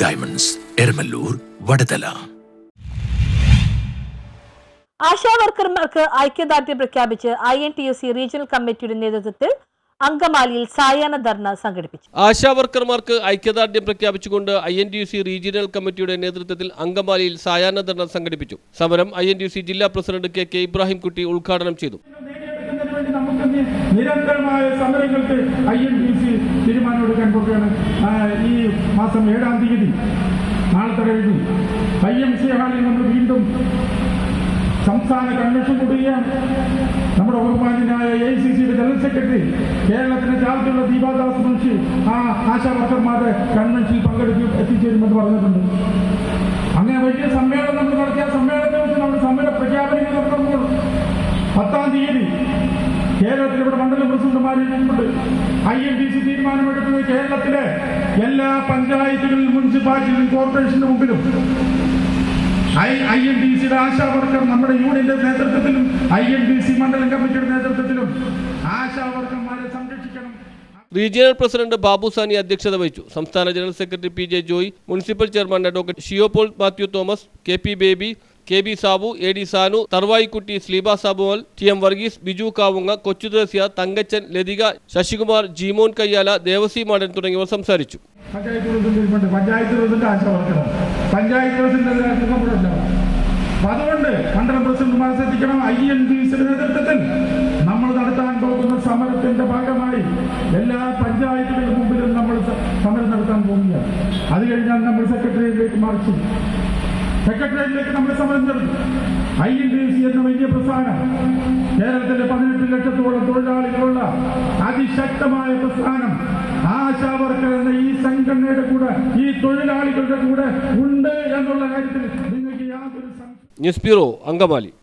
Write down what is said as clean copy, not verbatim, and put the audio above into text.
Diamonds, Eramallur, Vadathala. ആശാവർക്കർമാർക്ക് ഐക്യദാർഢ്യം പ്രഖ്യാപിച്ച് INTUC regional കമ്മിറ്റിയുടെ നേതൃത്വത്തിൽ അങ്കമാലിയിൽ സായാഹ്ന ധർണ സംഘടിപ്പിച്ചു. ആശാവർക്കർമാർക്ക് ഐക്യദാർഢ്യം പ്രഖ്യാപിച്ചുകൊണ്ട് INTUC റീജിയണൽ കമ്മിറ്റിയുടെ നേതൃത്വത്തിൽ അങ്കമാലിയിൽ സായാഹ്ന ധർണ സംഘടിപ്പിച്ചു. സമരം INTUC ജില്ലാ പ്രസിഡന്റ് KK ഇബ്രാഹിംകുട്ടി ഉദ്ഘാടനം ചെയ്തു. നിരന്തരമായ സമരങ്ങൾക്ക് INTUC തീരുമാനമെടുക്കാൻ പോവുകയാണ്. ഈ മാസം 7-ാം തീയതി നാളത്തെ കഴിഞ്ഞു IMC ഹാളിൽ നമ്മൾ വീണ്ടും സംസ്ഥാന കൺവെൻഷൻ കൂടുകയാണ്. നമ്മുടെ ബഹുമാന്യനായ AICCയുടെ ജനറൽ സെക്രട്ടറി കേരളത്തിന് ചാർജുള്ള ദീപാദാസ് മുൻഷി ആശാവർക്കർമാരുടെ കൺവെൻഷനിൽ എത്തിച്ചേരുമെന്ന് പറഞ്ഞിട്ടുണ്ട്. അങ്ങനെ വലിയ സമ്മേളനം നമ്മൾ നടത്തിയ സമ്മേളനത്തെ വെച്ച് നമ്മുടെ സമര പ്രഖ്യാപനങ്ങൾ നടത്തുമ്പോൾ 10-ാം തീയതി കേരളത്തിൽ ഇവിടെ മണ്ഡലം പ്രസിഡന്റുമാരുണ്ട്. INTUC തീരുമാനമെടുക്കുന്നത് കേരളത്തിലെ എല്ലാ പഞ്ചായത്തുകളിലും മുനിസിപ്പാലിറ്റിയിലും കോർപ്പറേഷന്റെ മുമ്പിലും INTUCയുടെ ആശാവർക്കർ നമ്മുടെ യൂണിയന്റെ നേതൃത്വത്തിലും INTUC മണ്ഡലം കമ്മിറ്റിയുടെ നേതൃത്വത്തിലും ആശാവർക്കർമാരെ സംരക്ഷിക്കണം. റീജിയണൽ പ്രസിഡന്റ് ബാബു സാനി അധ്യക്ഷത വഹിച്ചു. സംസ്ഥാന general secretary PJ Joy, municipal chairman doctor Shiopaul Mathew Thomas, KP Baby, KB Sabu, AD Sanu, Tharvayikutty, Sleeba Sabuval, TM Varghese, Biju Kavunga, Kochuthresia, Thankachan, Lathika, Sasikumar, Jeemon Kayyala, Devassy Madan തുടങ്ങിയവർ സംസാരിച്ചു. പഞ്ചായത്ത് പ്രസിഡന്റ് ആശാവർക്കറാണ്. പഞ്ചായത്ത് പ്രസിഡന്റ് അതുകൊണ്ട് മണ്ഡലം പ്രസിഡന്റുമാരെ ശ്രദ്ധിക്കണം. INTUCയുടെ നേതൃത്വത്തിൽ നമ്മൾ നടത്താൻ പോകുന്ന സമരത്തിന്റെ ഭാഗമായി എല്ലാ പഞ്ചായത്തുകളുടെ മുമ്പിലും നമ്മൾ സമരം നടത്താൻ പോവുകയാണ്. അത് കഴിഞ്ഞാൽ നമ്മൾ സെക്രട്ടേറിയറ്റിലേക്ക് മാർച്ച് സെക്രട്ടേറിയറ്റിലേക്ക് നമ്മൾ സമരം നടത്തും. INTUC എന്ന വലിയ പ്രസ്ഥാനം കേരളത്തിലെ 18 ലക്ഷത്തോളം തൊഴിലാളികളുള്ള അതിശക്തമായ പ്രസ്ഥാനം ആശാവർക്കർ എന്ന ഈ സംഘടനയുടെ കൂടെ, ഈ തൊഴിലാളികളുടെ കൂടെ ഉണ്ട് എന്നുള്ള കാര്യത്തിൽ നിങ്ങൾക്ക് യാതൊരു ന്യൂസ് ബ്യൂറോ, അങ്കമാലി.